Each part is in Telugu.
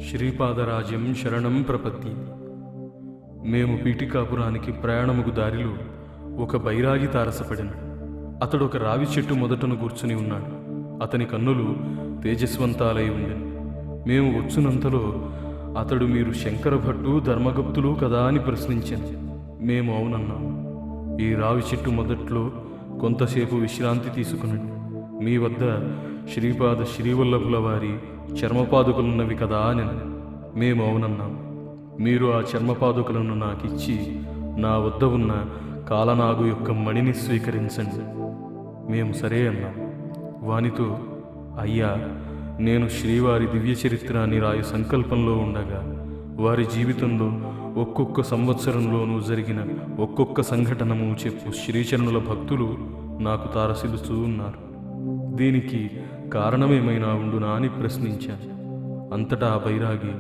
శ్రీపాదరాజ్యం శరణం ప్రపత్తి. మేము పీఠికాపురానికి ప్రయాణముకు దారిలో ఒక బైరాగి తారసపడిన. అతడు ఒక రావి చెట్టు మొదటను కూర్చుని ఉన్నాడు. అతని కన్నులు తేజస్వంతాలై ఉండెను. మేము వచ్చునంతలో అతడు, మీరు శంకర భట్టు ధర్మగుప్తులు కదా అని ప్రశ్నించాను. మేము అవునన్నాము. ఈ రావి చెట్టు మొదట్లో కొంతసేపు విశ్రాంతి తీసుకునండి. మీ వద్ద శ్రీపాద శ్రీవల్లభుల వారి చర్మపాదుకలున్నవి కదా అని. మేము అవునన్నాము. మీరు ఆ చర్మపాదుకలను నాకిచ్చి నా వద్ద ఉన్న కాలనాగు యొక్క మణిని స్వీకరించండి. మేము సరే అన్నాం. వానితో, అయ్యా, నేను శ్రీవారి దివ్య చరిత్రాన్ని రాయు సంకల్పంలో ఉండగా వారి జీవితంలో ఒక్కొక్క సంవత్సరంలోనూ జరిగిన ఒక్కొక్క సంఘటనము చెప్పు శ్రీచరణుల భక్తులు నాకు తారసిలుస్తూ ఉన్నారు. దీనికి కారణమేమైనా ఉండునా అని ప్రశ్నించాను. అంతటా బైరాగి,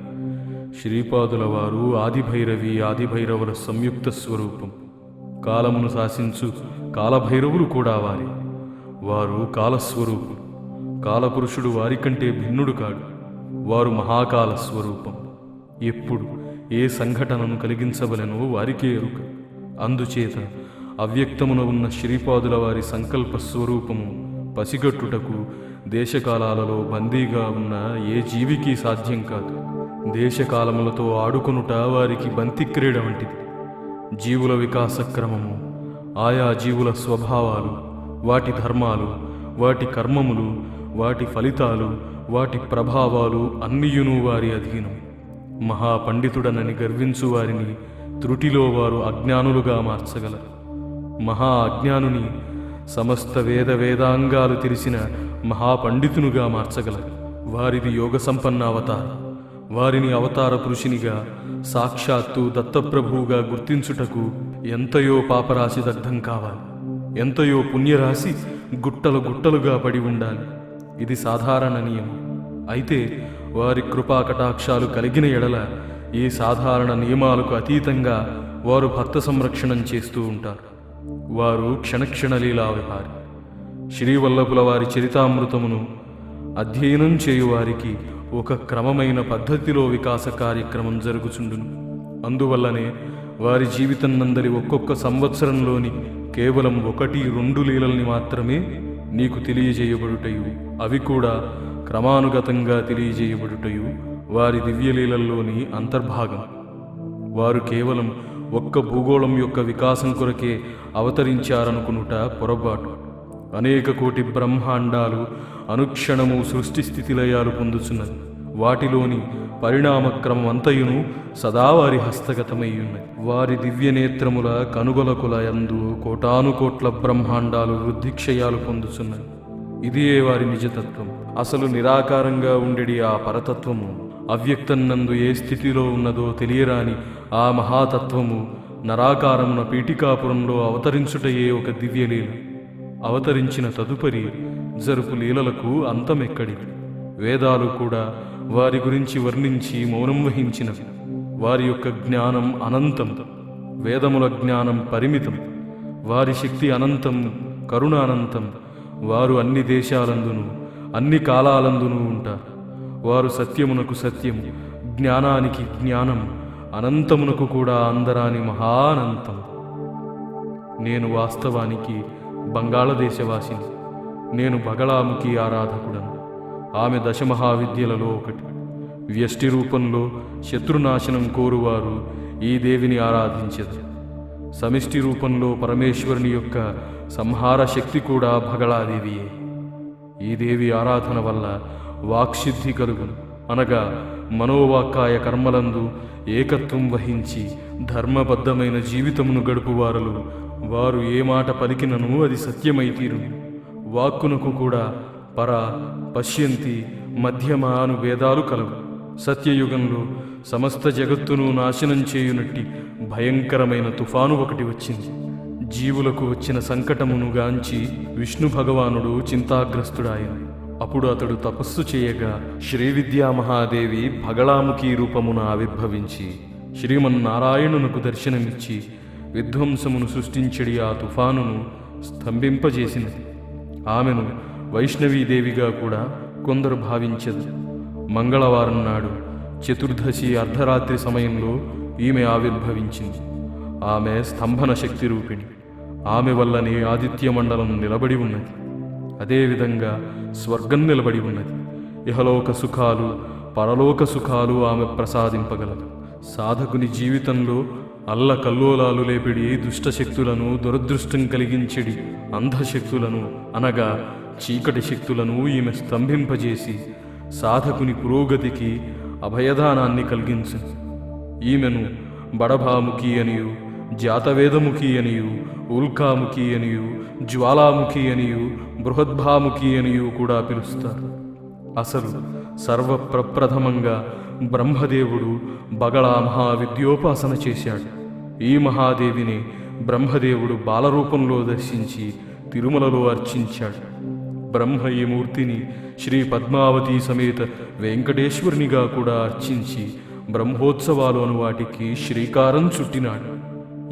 శ్రీపాదుల వారు ఆదిభైరవి ఆదిభైరవుల సంయుక్త స్వరూపం. కాలమును శాసించు కాలభైరవులు కూడా వారే. వారు కాలస్వరూపులు. కాలపురుషుడు వారికంటే భిన్నుడు కాడు. వారు మహాకాల స్వరూపం. ఎప్పుడు ఏ సంఘటనను కలిగించవలెనో వారికే ఎరుక. అందుచేత అవ్యక్తమున ఉన్న శ్రీపాదుల వారి సంకల్ప స్వరూపము పసిగట్టుటకు దేశకాలాలలో బందీగా ఉన్న ఏ జీవికి సాధ్యం కాదు. దేశకాలములతో ఆడుకొనుట వారికి బంతిక్రీడ వంటిది. జీవుల వికాస క్రమము, ఆయా జీవుల స్వభావాలు, వాటి ధర్మాలు, వాటి కర్మములు, వాటి ఫలితాలు, వాటి ప్రభావాలు అన్నియును వారి అధీనం. మహాపండితుడనని గర్వించు వారిని త్రుటిలో వారు అజ్ఞానులుగా మార్చగలరు. మహా అజ్ఞానుని సమస్త వేదాంగాలు తెలిసిన మహాపండితునుగా మార్చగలరు. వారిది యోగ సంపన్న అవతారం. వారిని అవతార పురుషునిగా, సాక్షాత్తు దత్తప్రభువుగా గుర్తించుటకు ఎంతయో పాపరాశి దగ్ధం కావాలి. ఎంతయో పుణ్యరాశి గుట్టలు గుట్టలుగా పడి ఉండాలి. ఇది సాధారణ నియమం. అయితే వారి కృపా కటాక్షాలు కలిగిన ఎడల ఈ సాధారణ నియమాలకు అతీతంగా వారు భక్త సంరక్షణం చేస్తూ ఉంటారు. వారు క్షణక్షణలీలా విహారి. శ్రీవల్లభుల వారి చరితామృతమును అధ్యయనం చేయువారికి ఒక క్రమమైన పద్ధతిలో వికాస కార్యక్రమం జరుగుచుండును. అందువల్లనే వారి జీవితం నందలి ఒక్కొక్క సంవత్సరంలోని కేవలం 1-2 లీలల్ని మాత్రమే నీకు తెలియజేయబడుటయు, అవి కూడా క్రమానుగతంగా తెలియజేయబడుటయు వారి దివ్యలీలల్లోని అంతర్భాగం. వారు కేవలం ఒక్క భూగోళం యొక్క వికాసం కొరకే అవతరించారనుకునుట పొరపాటు. అనేక కోటి బ్రహ్మాండాలు అనుక్షణము సృష్టి స్థితిలయాలు పొందుచున్నది. వాటిలోని పరిణామక్రమం అంతయును సదా వారి హస్తగతమై ఉన్నది. వారి దివ్యనేత్రముల కనుగొలకుల యందు కోటానుకోట్ల బ్రహ్మాండాలు వృద్ధిక్షయాలు పొందుచున్నది. ఇదే వారి నిజతత్వం. అసలు నిరాకారంగా ఉండేది ఆ పరతత్వము అవ్యక్తన్నందు ఏ స్థితిలో ఉన్నదో తెలియరాని ఆ మహాతత్వము నరాకారమున పీఠికాపురంలో అవతరించుటయే ఒక దివ్యలీల. అవతరించిన తదుపరి జరుపు లీలలకు అంతమెక్కడిది. వేదాలు కూడా వారి గురించి వర్ణించి మౌనం వహించినవి. వారి యొక్క జ్ఞానం అనంతం, వేదముల జ్ఞానం పరిమితం. వారి శక్తి అనంతం, కరుణ అనంతం. వారు అన్ని దేశాలందును అన్ని కాలాలందునూ ఉంటారు. వారు సత్యమునకు సత్యం, జ్ఞానానికి జ్ఞానం, అనంతమునకు కూడా అందరాని మహానంతం. నేను వాస్తవానికి బంగాళదేశవాసిని. నేను బగళాముఖి ఆరాధకుడను. ఆమె దశమహావిద్యలలో ఒకటి. వ్యష్టి రూపంలో శత్రునాశనం కోరువారు ఈ దేవిని ఆరాధించెదరు. సమిష్టి రూపంలో పరమేశ్వరుని యొక్క సంహార శక్తి కూడా బగళాదేవియే. ఈ దేవి ఆరాధన వల్ల వాక్సిద్ధి కలుగును. అనగా మనోవాక్కాయ కర్మలందు ఏకత్వం వహించి ధర్మబద్ధమైన జీవితమును గడుపువారులు వారు ఏ మాట పలికినను అది సత్యమై తీరును. వాక్కునకు కూడా పర, పశ్యంతి, మధ్యమ అను భేదాలు కలవు. సత్యయుగంలో సమస్త జగత్తును నాశనం చేయునట్టి భయంకరమైన తుఫాను ఒకటి వచ్చింది. జీవులకు వచ్చిన సంకటమును గాంచి విష్ణు భగవానుడు చింతాగ్రస్తుడాయన. అప్పుడు అతడు తపస్సు చేయగా శ్రీవిద్యామహాదేవి బగళాముఖి రూపమున ఆవిర్భవించి శ్రీమన్నారాయణునకు దర్శనమిచ్చి విధ్వంసమును సృష్టించడి ఆ తుఫానును స్తంభింపజేసినది. ఆమెను వైష్ణవీదేవిగా కూడా కొందరు భావించదు. మంగళవారం నాడు చతుర్దశి అర్ధరాత్రి సమయంలో ఈమె ఆవిర్భవించింది. ఆమె స్తంభన శక్తి రూపిణి. ఆమె వల్లనే ఆదిత్య మండలం నిలబడి ఉన్నది. అదేవిధంగా స్వర్గం నిలబడి ఉన్నది. ఇహలోక సుఖాలు పరలోక సుఖాలు ఆమె ప్రసాదింపగలదు. సాధకుని జీవితంలో అల్లకల్లోలాలు లేపిడి దుష్టశక్తులను, దురదృష్టం కలిగించెడి అంధశక్తులను అనగా చీకటి శక్తులను ఈమె స్తంభింపజేసి సాధకుని పురోగతికి అభయదానాన్ని కలిగించు. ఈమెను బడభాముఖి అనియు, జాతవేదముఖి అనియు, ఉల్కాముఖి అనియు, జ్వాలాముఖి అనియు, బృహద్భాముఖి అనియు కూడా పిలుస్తారు. అసలు సర్వప్రప్రథమంగా బ్రహ్మదేవుడు బగళా మహావిద్యోపాసన చేశాడు. ఈ మహాదేవిని బ్రహ్మదేవుడు బాలరూపంలో దర్శించి తిరుమలలో అర్చించాడు. బ్రహ్మ ఈ మూర్తిని శ్రీ పద్మావతి సమేత వెంకటేశ్వరునిగా కూడా అర్చించి బ్రహ్మోత్సవాలు అను వాటికి శ్రీకారం చుట్టినాడు.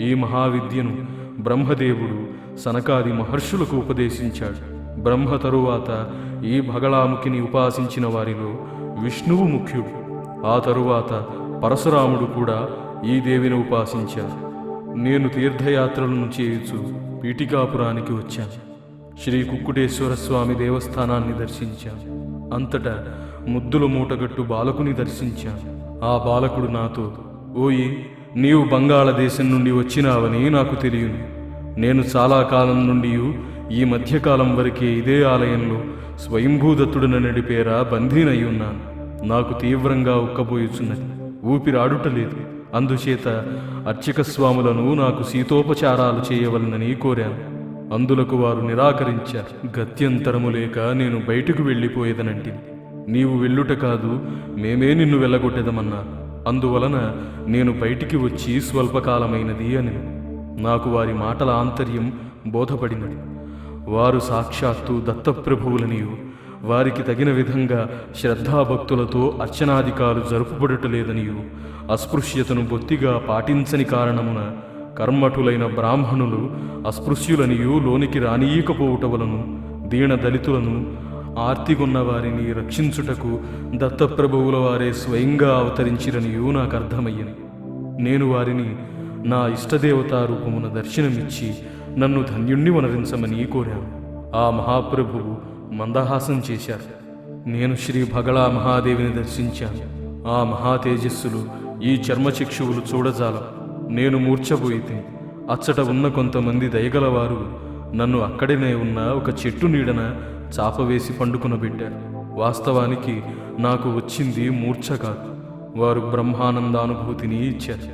ఈ మహావిద్యను బ్రహ్మదేవుడు సనకాది మహర్షులకు ఉపదేశించాడు. బ్రహ్మ తరువాత ఈ బగళాముఖిని ఉపాసించిన వారిలో విష్ణువు ముఖ్యుడు. ఆ తరువాత పరశురాముడు కూడా ఈ దేవిని ఉపాసించారు. నేను తీర్థయాత్రలను చేయుచు పీఠికాపురానికి వచ్చాను. శ్రీ కుక్కుటేశ్వర స్వామి దేవస్థానాన్ని దర్శించాను. అంతటా ముద్దుల మూటగట్టు బాలకుని దర్శించాను. ఆ బాలకుడు నాతో, ఓయి, నీవు బంగాళదేశం నుండి వచ్చినావని నాకు తెలియను. నేను చాలా కాలం నుండి ఈ మధ్యకాలం వరకే ఇదే ఆలయంలో స్వయంభూదత్తుడన నడిపేరా బందీనై ఉన్నాను. నాకు తీవ్రంగా ఉక్కబోయుచున్నది, ఊపిరాడుటలేదు. అందుచేత అర్చక స్వాములను నాకు శీతోపచారాలు చేయవలనని కోరాను. అందులకు వారు నిరాకరించారు. గత్యంతరము లేక నేను బయటకు వెళ్ళిపోయేదనంటి. నీవు వెళ్ళుట కాదు, మేమే నిన్ను వెళ్ళగొట్టేదమన్నారు. అందువలన నేను బయటికి వచ్చి స్వల్పకాలమైనది అని. నాకు వారి మాటల ఆంతర్యం బోధపడినది. వారు సాక్షాత్తు దత్తప్రభువులనియు, వారికి తగిన విధంగా శ్రద్ధాభక్తులతో అర్చనాధికాలు జరుపుబడటలేదనియు, అస్పృశ్యతను బొత్తిగా పాటించని కారణమున కర్మఠులైన బ్రాహ్మణులు అస్పృశ్యులనియు లోనికి రానీయకపోవుట వలను దీన దళితులను, ఆర్తిగొన్న వారిని రక్షించుటకు దత్తప్రభువుల వారే స్వయంగా అవతరించిరనియు నాకు అర్థమయ్యని. నేను వారిని నా ఇష్టదేవతా రూపమున దర్శనమిచ్చి నన్ను ధన్యుణ్ణి వనరించమని కోరాను. ఆ మహాప్రభువు మందహాసం చేశారు. నేను శ్రీ బగళా మహాదేవిని దర్శించాను. ఆ మహాతేజస్సులు ఈ చర్మచక్షువులు చూడజాల. నేను మూర్ఛపోయితే అచ్చట ఉన్న కొంతమంది దయగలవారు నన్ను అక్కడనే ఉన్న ఒక చెట్టు నీడన చాపవేసి పండుకునబెట్టారు. వాస్తవానికి నాకు వచ్చింది మూర్ఛ కాదు, వారు బ్రహ్మానందానుభూతిని ఇచ్చారు.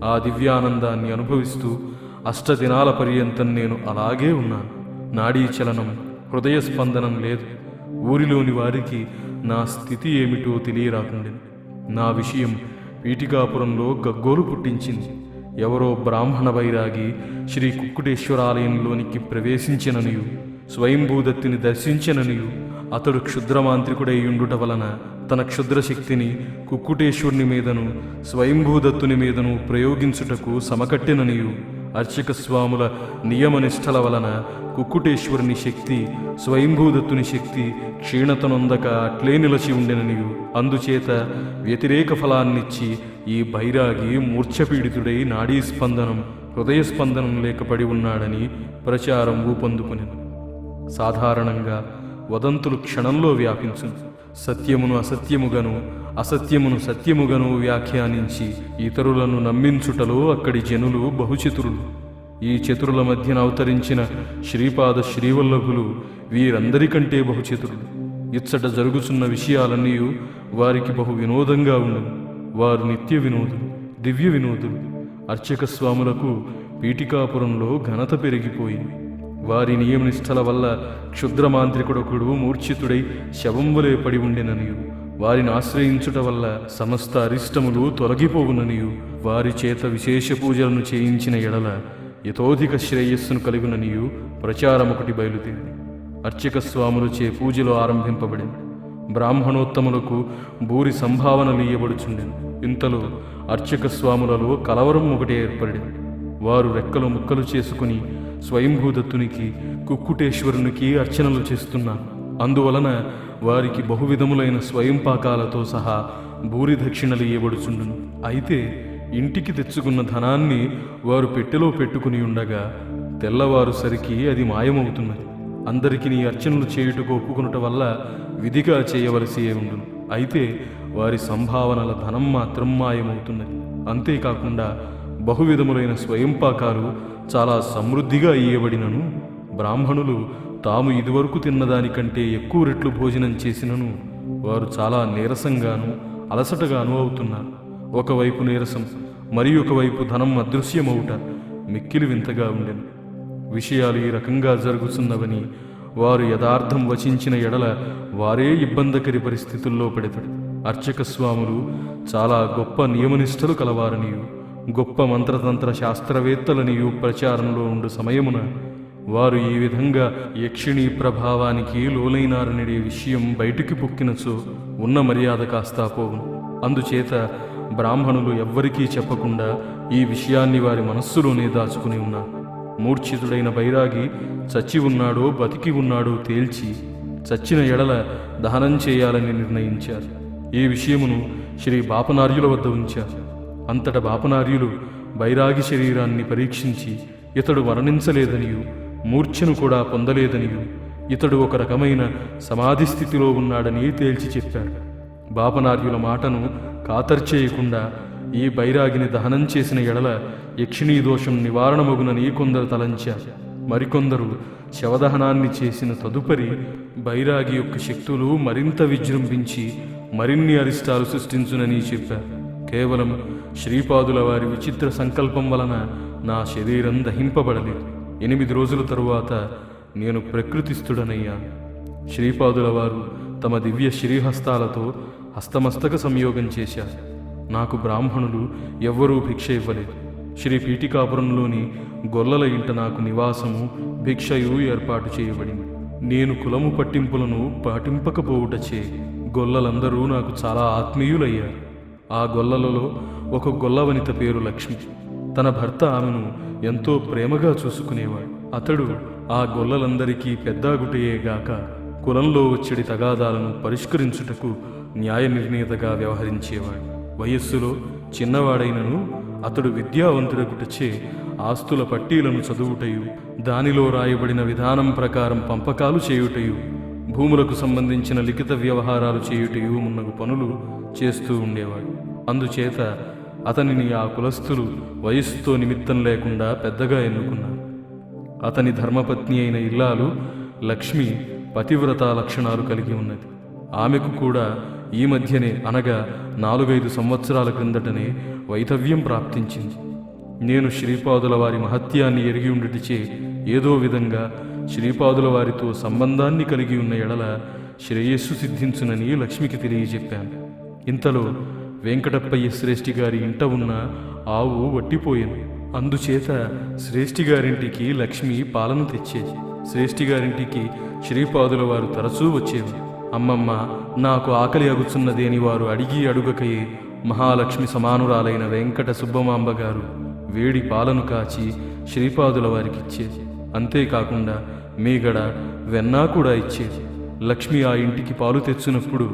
ఆ దివ్యానందాన్ని అనుభవిస్తూ అష్టదినాల పర్యంతం నేను అలాగే ఉన్నాను. నాడీ చలనం, హృదయ స్పందనం లేదు. ఊరిలోని వారికి నా స్థితి ఏమిటో తెలియరాకుండెను. నా విషయం పీఠికాపురంలో గగ్గోలు పుట్టించింది. ఎవరో బ్రాహ్మణ వైరాగి శ్రీ కుక్కుటేశ్వరాలయంలోనికి ప్రవేశించిననియు, స్వయంభూదత్తిని దర్శించిననియు, అతడు క్షుద్రమాంత్రికుడై ఉండుట వలన తన క్షుద్రశక్తిని కుక్కుటేశ్వరుని మీదను స్వయంభూదత్తుని మీదను ప్రయోగించుటకు సమకట్టెననియు, అర్చక స్వాముల నియమనిష్టల వలన కుక్కుటేశ్వరుని శక్తి స్వయంభూదత్తుని శక్తి క్షీణతనొందక అట్లే నిలచి ఉండెననియు, అందుచేత వ్యతిరేక ఫలాన్నిచ్చి ఈ బైరాగి మూర్ఛపీడితుడై నాడీ స్పందనం, హృదయ స్పందనం లేకపడి ఉన్నాడని ప్రచారం ఊపందుకునేది. సాధారణంగా వదంతులు క్షణంలో వ్యాపించును. సత్యమును అసత్యముగను, అసత్యమును సత్యముగను వ్యాఖ్యానించి ఇతరులను నమ్మించుటలో అక్కడి జనులు బహుచతురులు. ఈ చతురుల మధ్యన అవతరించిన శ్రీపాద శ్రీవల్లభులు వీరందరికంటే బహుచతురులు. ఇచ్చట జరుగుతున్న విషయాలన్నీ వారికి బహు వినోదంగా ఉండవు. వారు నిత్య వినోదులు, దివ్య వినోదులు. అర్చక స్వాములకు పీఠికాపురంలో ఘనత పెరిగిపోయింది. వారి నియమనిష్టల వల్ల క్షుద్రమాంత్రికుడొకడు మూర్ఛితుడై శవంవలే పడి ఉండెననియు, వారిని ఆశ్రయించుట వల్ల సమస్త అరిష్టములు తొలగిపోవుననియు, వారి చేత విశేష పూజలను చేయించిన ఎడల యథోధిక శ్రేయస్సును కలుగుననియు ప్రచారమొకటి బయలుదేరింది. అర్చక స్వాములచే పూజలు ఆరంభింపబడింది. బ్రాహ్మణోత్తములకు భూరి సంభావనలు ఇయ్యబడుచుండెను. ఇంతలో అర్చక స్వాములలో కలవరం ఒకటి ఏర్పడింది. వారు రెక్కలు ముక్కలు చేసుకుని స్వయంభూదత్తునికి కుక్కుటేశ్వరునికి అర్చనలు చేస్తున్నారు. అందువలన వారికి బహువిధములైన స్వయం పాకాలతో సహా భూరి దక్షిణలు ఇవ్వబడుచుండును. అయితే ఇంటికి తెచ్చుకున్న ధనాన్ని వారు పెట్టెలో పెట్టుకుని ఉండగా తెల్లవారు సరికి అది మాయమవుతున్నది. అందరికీ నీ అర్చనలు చేయుటకు ఒప్పుకొనుట వల్ల విధిగా చేయవలసి ఉండును. అయితే వారి సంభావనల ధనం మాత్రం మాయమవుతున్నది. అంతేకాకుండా బహువిధములైన స్వయం పాకాలు చాలా సమృద్ధిగా ఇయ్యబడినను బ్రాహ్మణులు తాము ఇదివరకు తిన్నదానికంటే ఎక్కువ రెట్లు భోజనం చేసినను వారు చాలా నీరసంగాను అలసటగాను అవుతున్నారు. ఒకవైపు నీరసం, మరి ఒకవైపు ధనం అదృశ్యమవుట మిక్కిలి వింతగా ఉండెను. విషయాలు ఈ రకంగా జరుగుతున్నవని వారు యథార్థం వచించిన ఎడల వారే ఇబ్బందికరి పరిస్థితుల్లో పెడతాడు. అర్చక స్వాములు చాలా గొప్ప నియమనిష్టలు కలవారనియు గొప్ప మంత్రతంత్ర శాస్త్రవేత్తలనియు ప్రచారంలో ఉండు సమయమున వారు ఈ విధంగా యక్షిణీ ప్రభావానికి లోనైనారనే విషయం బయటికి పొక్కినచో ఉన్న మర్యాద కాస్తా పోవును. అందుచేత బ్రాహ్మణులు ఎవ్వరికీ చెప్పకుండా ఈ విషయాన్ని వారి మనస్సులోనే దాచుకుని ఉన్నారు. మూర్ఛితుడైన బైరాగి చచ్చి ఉన్నాడో బతికి ఉన్నాడో తేల్చి చచ్చిన ఎడల దహనం చేయాలని నిర్ణయించారు. ఈ విషయమును శ్రీ బాపనార్యుల వద్ద ఉంచారు. అంతట బాపనార్యులు బైరాగి శరీరాన్ని పరీక్షించి ఇతడు మరణించలేదనియు మూర్ఛను కూడా పొందలేదనియు ఇతడు ఒక రకమైన సమాధి స్థితిలో ఉన్నాడని తేల్చి చెప్పాడు. బాపనార్యుల మాటను కాతర్చేయకుండా ఈ బైరాగిని దహనం చేసిన ఎడల యక్షిణీ దోషం నివారణమగునని కొందరు తలంచారు. మరికొందరు శవదహనాన్ని చేసిన తదుపరి బైరాగి యొక్క శక్తులు మరింత విజృంభించి మరిన్ని అరిష్టాలు సృష్టించునని చెప్పారు. కేవలం శ్రీపాదుల వారి విచిత్ర సంకల్పం వలన నా శరీరం దహింపబడలేదు. 8 రోజుల తరువాత నేను ప్రకృతిస్థుడనయ్యాను. శ్రీపాదుల వారు తమ దివ్య శ్రీహస్తాలతో హస్తమస్తక సంయోగం చేశారు. నాకు బ్రాహ్మణులు ఎవ్వరూ భిక్ష ఇవ్వలేదు. శ్రీ పీఠికాపురంలోని గొల్లల ఇంట నాకు నివాసము భిక్షయు ఏర్పాటు చేయబడింది. నేను కులము పట్టింపులను పాటింపకపోవుటచే గొల్లలందరూ నాకు చాలా ఆత్మీయులయ్యారు. ఆ గొల్లలలో ఒక గొల్లవనిత పేరు లక్ష్మి. తన భర్త ఆమెను ఎంతో ప్రేమగా చూసుకునేవాడు. అతడు ఆ గొల్లలందరికీ పెద్దాగుటయేగాక కులంలో వచ్చేటి తగాదాలను పరిష్కరించుటకు న్యాయ నిర్ణేతగా వ్యవహరించేవాడు. వయస్సులో చిన్నవాడైనను అతడు విద్యావంతుడగుటచే ఆస్తుల పట్టీలను చదువుటయు దానిలో రాయబడిన విధానం ప్రకారం పంపకాలు చేయుటయు భూములకు సంబంధించిన లిఖిత వ్యవహారాలు చేయుటయు మున్నగు పనులు చేస్తూ ఉండేవాడు. అందుచేత అతనిని ఆ కులస్థులు వయస్సుతో నిమిత్తం లేకుండా పెద్దగా ఎన్నుకున్నారు. అతని ధర్మపత్ని అయిన ఇల్లాలు లక్ష్మి పతివ్రత లక్షణాలు కలిగి ఉన్నది. ఆమెకు కూడా ఈ మధ్యనే అనగా 4-5 సంవత్సరాల క్రిందటనే వైధవ్యం ప్రాప్తించింది. నేను శ్రీపాదుల వారి మహత్యాన్ని ఎరిగి ఉండుటచే ఏదో విధంగా శ్రీపాదుల వారితో సంబంధాన్ని కలిగి ఉన్న ఎడల శ్రేయస్సు సిద్ధించునని లక్ష్మికి తెలియజెప్పాను. ఇంతలో వెంకటప్పయ్య శ్రేష్ఠి గారి ఇంట ఉన్న ఆవు వట్టిపోయింది. అందుచేత శ్రేష్ఠి గారింటికి లక్ష్మి పాలను తెచ్చేది. శ్రేష్ఠి గారింటికి శ్రీపాదుల వారు తరచూ వచ్చేవి. అమ్మమ్మ, నాకు ఆకలి అగుచున్నది అని వారు అడిగి అడుగకయే మహాలక్ష్మి సమానురాలైన వెంకట సుబ్బమాంబ గారు వేడి పాలను కాచి శ్రీపాదుల వారికి ఇచ్చేది. అంతేకాకుండా మీగడ వెన్నా కూడా ఇచ్చేది. లక్ష్మి ఆ ఇంటికి పాలు తెచ్చినప్పుడు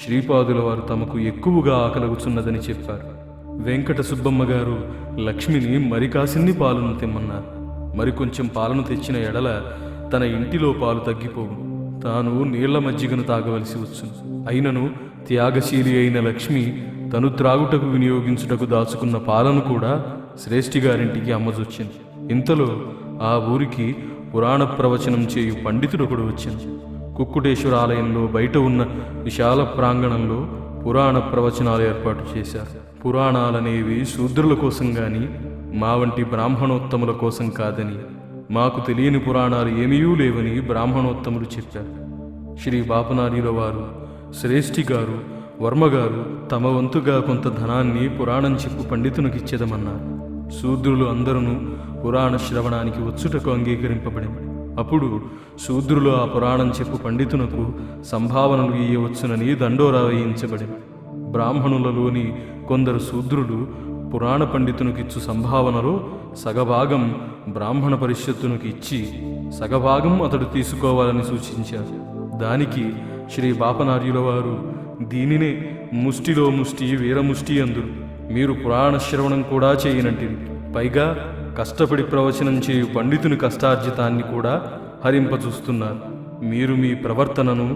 శ్రీపాదుల వారు తమకు ఎక్కువగా ఆకలగుచున్నదని చెప్పారు. వెంకట సుబ్బమ్మ గారు లక్ష్మిని మరి కాసిన్ని పాలను తెమ్మన్నారు. మరికొంచెం పాలను తెచ్చిన ఎడల తన ఇంటిలో పాలు తగ్గిపోవు. తాను నీళ్ల మజ్జిగను తాగవలసి వచ్చును. అయినను త్యాగశీలి అయిన లక్ష్మి తను త్రాగుటకు వినియోగించుటకు దాచుకున్న పాలను కూడా శ్రేష్ఠి గారింటికి అమ్మజొచ్చింది. ఇంతలో ఆ ఊరికి పురాణ ప్రవచనం చేయు పండితుడొకడు వచ్చింది. కుక్కుటేశ్వర ఆలయంలో బయట ఉన్న విశాల ప్రాంగణంలో పురాణ ప్రవచనాలు ఏర్పాటు చేశారు. పురాణాలనేవి శూద్రుల కోసం గాని మా వంటి బ్రాహ్మణోత్తముల కోసం కాదని, మాకు తెలియని పురాణాలు ఏమీ లేవని బ్రాహ్మణోత్తములు చెప్పారు. శ్రీ బాపనార్యుల వారు, శ్రేష్ఠి గారు, వర్మగారు తమ వంతుగా కొంత ధనాన్ని పురాణం చెప్పు పండితునికిచ్చేదమన్నారు. శూద్రులు అందరూ పురాణ శ్రవణానికి వచ్చుటకు అంగీకరింపబడింది. అప్పుడు శూద్రులు ఆ పురాణం చెప్పు పండితునకు సంభావనలు ఇయ్యవచ్చునని దండోరా వేయించబడింది. బ్రాహ్మణులలోని కొందరు శూద్రులు పురాణ పండితునికిచ్చు సంభావనలో సగభాగం బ్రాహ్మణ పరిషత్తునికి ఇచ్చి సగభాగం అతడు తీసుకోవాలని సూచించారు. దానికి శ్రీ బాపనార్యుల వారు దీనినే ముష్టిలో ముష్టి వీరముష్టి అందురు. మీరు పురాణ శ్రవణం కూడా చేయనంటిది. పైగా కష్టపడి ప్రవచనం చేయు పండితుని కష్టార్జితాన్ని కూడా హరింపచూస్తున్నారు. మీరు మీ ప్రవర్తనను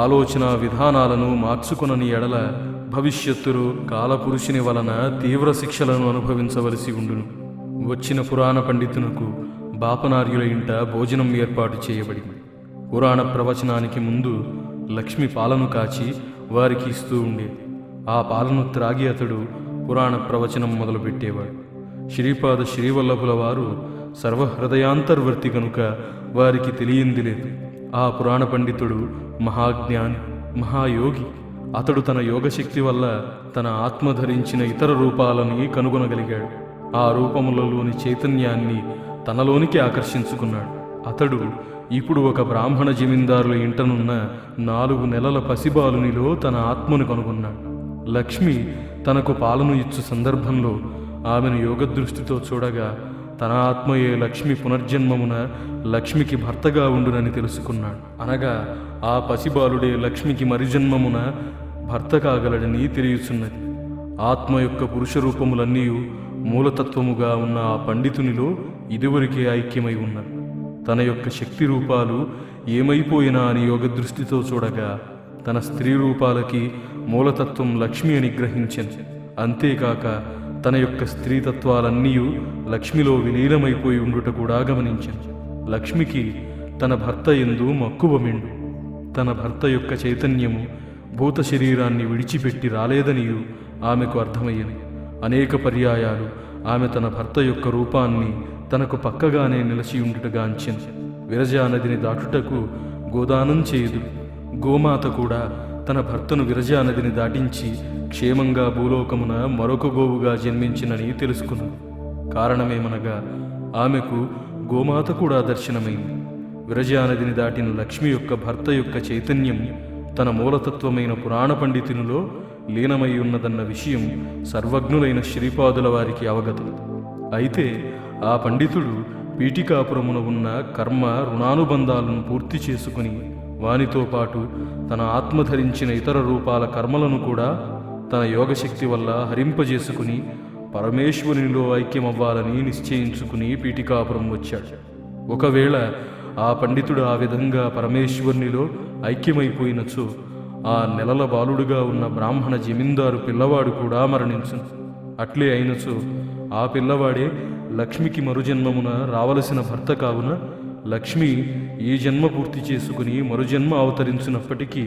ఆలోచన విధానాలను మార్చుకొనని ఎడల భవిష్యత్తులో కాలపురుషుని వలన తీవ్ర శిక్షలను అనుభవించవలసి ఉండును. వచ్చిన పురాణ పండితునకు బాపనార్యుల ఇంట భోజనం ఏర్పాటు చేయబడింది. పురాణ ప్రవచనానికి ముందు లక్ష్మి పాలను కాచి వారికి ఇస్తూ ఉండేది. ఆ పాలను త్రాగి అతడు పురాణ ప్రవచనం మొదలుపెట్టేవాడు. శ్రీపాద శ్రీవల్లభుల వారు సర్వహృదయాంతర్వర్తి కనుక వారికి తెలియంది లేదు. ఆ పురాణ పండితుడు మహాజ్ఞాని, మహాయోగి. అతడు తన యోగశక్తి వల్ల తన ఆత్మ ధరించిన ఇతర రూపాలని కనుగొనగలిగాడు. ఆ రూపములలోని చైతన్యాన్ని తనలోనికి ఆకర్షించుకున్నాడు. అతడు ఇప్పుడు ఒక బ్రాహ్మణ జమీందారుల ఇంటనున్న 4 నెలల పసిబాలునిలో తన ఆత్మను కనుగొన్నాడు. లక్ష్మి తనకు పాలను ఇచ్చు సందర్భంలో ఆమెను యోగదృష్టితో చూడగా తన ఆత్మయే లక్ష్మి పునర్జన్మమున లక్ష్మికి భర్తగా ఉండునని తెలుసుకున్నాడు. అనగా ఆ పసిబాలుడే లక్ష్మికి మరిజన్మమున భర్త కాగలడని తెలియచున్నది. ఆత్మ యొక్క పురుష రూపములన్నీ మూలతత్వముగా ఉన్న ఆ పండితునిలో ఇదివరకే ఐక్యమై ఉన్నది. తన యొక్క శక్తి రూపాలు ఏమైపోయినా అని యోగదృష్టితో చూడగా తన స్త్రీ రూపాలకి మూలతత్వం లక్ష్మి అని గ్రహించింది. అంతేకాక తన యొక్క స్త్రీతత్వాలన్నీ లక్ష్మిలో విలీనమైపోయి ఉండుట కూడా గమనించింది. లక్ష్మికి తన భర్త యందు మక్కువ మెండు. తన భర్త యొక్క చైతన్యము భూత శరీరాన్ని విడిచిపెట్టి రాలేదనియు ఆమెకు అర్థమయ్యింది. అనేక పర్యాయాలు ఆమె తన భర్త యొక్క రూపాన్ని తనకు పక్కగానే నిలిచి ఉండుటగాంచింది. విరజా నదిని దాటుటకు గోదానం చేయదు. గోమాత కూడా తన భర్తను విరజా నదిని దాటించి క్షేమంగా భూలోకమున మరొక గోవుగా జన్మించినని తెలుసుకున్నది. కారణమేమనగా ఆమెకు గోమాత కూడా దర్శనమైంది. విరజా నదిని దాటిన లక్ష్మి యొక్క భర్త యొక్క చైతన్యం తన మూలతత్వమైన పురాణ పండితునిలో లీనమై ఉన్నదన్న విషయం సర్వజ్ఞులైన శ్రీపాదుల వారికి అవగతం. అయితే ఆ పండితుడు పీఠికాపురమున ఉన్న కర్మ రుణానుబంధాలను పూర్తి చేసుకుని వానితో పాటు తన ఆత్మ ధరించిన ఇతర రూపాల కర్మలను కూడా తన యోగశక్తి వల్ల హరింపజేసుకుని పరమేశ్వరునిలో ఐక్యమవ్వాలని నిశ్చయించుకుని పీఠికాపురం వచ్చాడు. ఒకవేళ ఆ పండితుడు ఆ విధంగా పరమేశ్వరునిలో ఐక్యమైపోయినచో ఆ నెలల బాలుడుగా ఉన్న బ్రాహ్మణ జమీందారు పిల్లవాడు కూడా మరణించును. అట్లే అయినచో ఆ పిల్లవాడే లక్ష్మికి మరుజన్మమున రావలసిన భర్త కావున లక్ష్మి ఈ జన్మ పూర్తి చేసుకుని మరుజన్మ అవతరించినప్పటికీ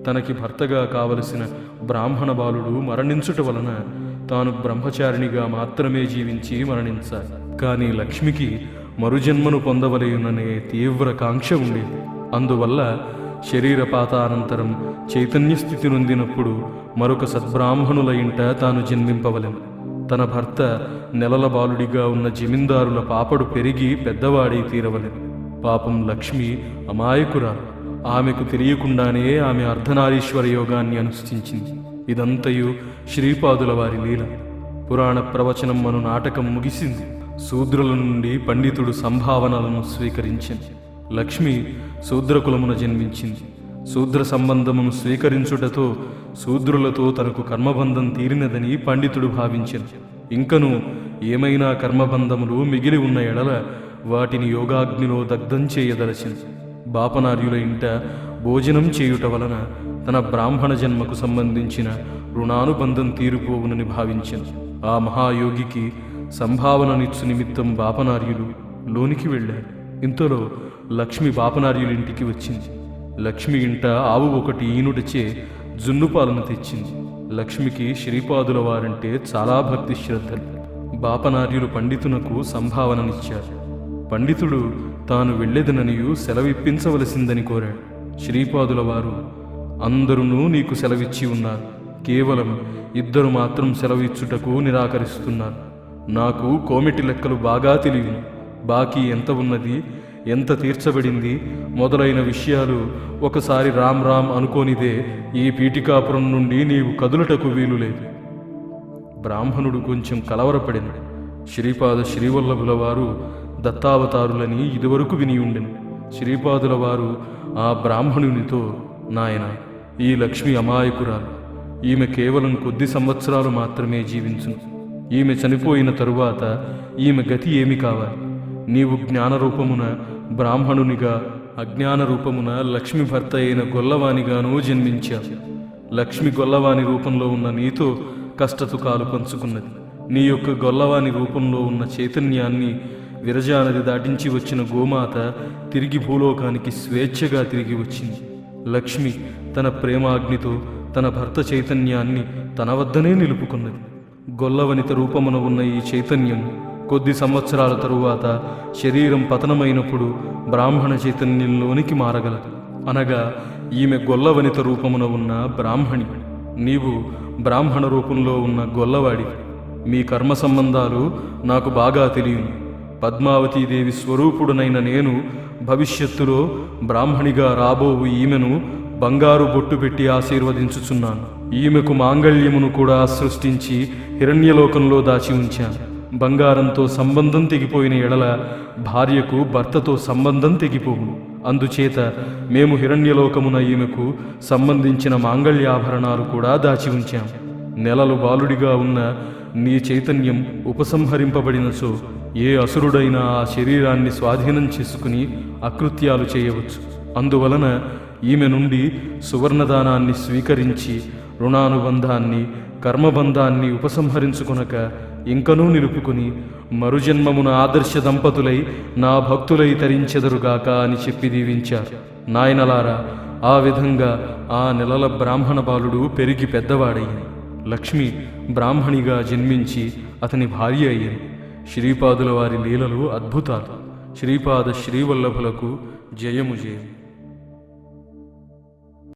తనకి భర్తగా కావలసిన బ్రాహ్మణ బాలుడు మరణించుట వలన తాను బ్రహ్మచారిణిగా మాత్రమే జీవించి మరణించాలి. కానీ లక్ష్మికి మరుజన్మను పొందవలేననే తీవ్ర కాంక్ష ఉండేది. అందువల్ల శరీరపాతానంతరం చైతన్య స్థితి నొందినప్పుడు మరొక సద్బ్రాహ్మణుల ఇంట తాను జన్మింపవలెను. తన భర్త నెలల బాలుడిగా ఉన్న జమీందారుల పాపడు పెరిగి పెద్దవాడై తీరవలెను. పాపం లక్ష్మి అమాయకురాలు. ఆమెకు తెలియకుండానే ఆమె అర్ధనారీశ్వర యోగాన్ని అనుష్ఠించింది. ఇదంతయు శ్రీపాదుల వారి లీల. పురాణ ప్రవచనం అను నాటకం ముగిసింది. శూద్రుల నుండి పండితుడు సంభావనలను స్వీకరించింది. లక్ష్మి శూద్రకులమున జన్మించింది. శూద్ర సంబంధమును స్వీకరించుటతో శూద్రులతో తనకు కర్మబంధం తీరినదని పండితుడు భావించెను. ఇంకను ఏమైనా కర్మబంధములు మిగిలి ఉన్న ఎడల వాటిని యోగాగ్నిలో దగ్ధం చేయదలచింది. బాపనార్యుల ఇంట భోజనం చేయుట వలన తన బ్రాహ్మణ జన్మకు సంబంధించిన రుణానుబంధం తీరిపోవునని భావించెను. ఆ మహాయోగికి సంభావననిచ్చు నిమిత్తం బాపనార్యులు లోనికి వెళ్ళాడు. ఇంతలో లక్ష్మి బాపనార్యులింటికి వచ్చింది. లక్ష్మి ఇంట ఆవు ఒకటి ఈనుటచే జున్నుపాలను తెచ్చింది. లక్ష్మికి శ్రీపాదుల వారంటే చాలా భక్తి శ్రద్ధలు. బాపనార్యులు పండితునకు సంభావననిచ్చారు. పండితుడు తాను వెళ్ళేదననియు సెలవిప్పించవలసిందని కోరాడు. శ్రీపాదుల వారు, అందరూ నీకు సెలవిచ్చి ఉన్నారు, కేవలం 2 మాత్రం సెలవిచ్చుటకు నిరాకరిస్తున్నారు. నాకు కోమిటి లెక్కలు బాగా తెలియను. బాకీ ఎంత ఉన్నది, ఎంత తీర్చబడింది మొదలైన విషయాలు ఒకసారి రామ్ రామ్ అనుకోనిదే ఈ పీఠికాపురం నుండి నీవు కదులుటకు వీలు లేదు. బ్రాహ్మణుడు కొంచెం కలవరపడిన. శ్రీపాద శ్రీవల్లభుల వారు దత్తావతారులని ఇదివరకు విని ఉండెను. శ్రీపాదుల వారు ఆ బ్రాహ్మణునితో, నాయన, ఈ లక్ష్మి అమాయకురాలు. ఈమె కేవలం కొద్ది సంవత్సరాలు మాత్రమే జీవించును. ఈమె చనిపోయిన తరువాత ఈమె గతి ఏమి కావాలి? నీవు జ్ఞానరూపమున బ్రాహ్మణునిగా, అజ్ఞాన రూపమున లక్ష్మి భర్త అయిన గొల్లవానిగానూ జన్మించావు. లక్ష్మి గొల్లవాని రూపంలో ఉన్న నీతో కష్టసుఖాలు పంచుకున్నది. నీ యొక్క గొల్లవాని రూపంలో ఉన్న చైతన్యాన్ని విరజానది దాటించి వచ్చిన గోమాత తిరిగి భూలోకానికి స్వేచ్ఛగా తిరిగి వచ్చింది. లక్ష్మి తన ప్రేమాగ్నితో తన భర్త చైతన్యాన్ని తన వద్దనే నిలుపుకున్నది. గొల్లవనిత రూపమున ఉన్న ఈ చైతన్యం కొద్ది సంవత్సరాల తరువాత శరీరం పతనమైనప్పుడు బ్రాహ్మణ చైతన్యంలోనికి మారగలదు. అనగా ఈమె గొల్లవనిత రూపమున ఉన్న బ్రాహ్మణి, నీవు బ్రాహ్మణ రూపంలో ఉన్న గొల్లవాడి. మీ కర్మ సంబంధాలు నాకు బాగా తెలియను. పద్మావతీదేవి స్వరూపుడునైన నేను భవిష్యత్తులో బ్రాహ్మణిగా రాబోవు ఈమెను బంగారు బొట్టు పెట్టి ఆశీర్వదించుచున్నాను. ఈమెకు మాంగళ్యమును కూడా సృష్టించి హిరణ్యలోకంలో దాచి ఉంచాను. బంగారంతో సంబంధం తెగిపోయిన ఎడల భార్యకు భర్తతో సంబంధం తెగిపోవును. అందుచేత మేము హిరణ్యలోకమున ఈమెకు సంబంధించిన మాంగళ్యాభరణాలు కూడా దాచి ఉంచాం. నెలలు బాలుడిగా ఉన్న నీ చైతన్యం ఉపసంహరింపబడినచో ఏ అసురుడైనా ఆ శరీరాన్ని స్వాధీనం చేసుకుని అకృత్యాలు చేయవచ్చు. అందువలన ఈమె నుండి సువర్ణదానాన్ని స్వీకరించి రుణానుబంధాన్ని, కర్మబంధాన్ని ఉపసంహరించుకొనక ఇంకనూ నిలుపుకుని మరుజన్మమున ఆదర్శ దంపతులై నా భక్తులై తరించెదరుగాక అని చెప్పి దీవించారు. నాయనలారా, ఆ విధంగా ఆ నెలల బ్రాహ్మణ బాలుడు పెరిగి పెద్దవాడయ్యింది. లక్ష్మి బ్రాహ్మణిగా జన్మించి అతని భార్య అయ్యింది. శ్రీపాదుల వారి లీలలు అద్భుతాలు. శ్రీపాద శ్రీవల్లభులకు జయము జయం.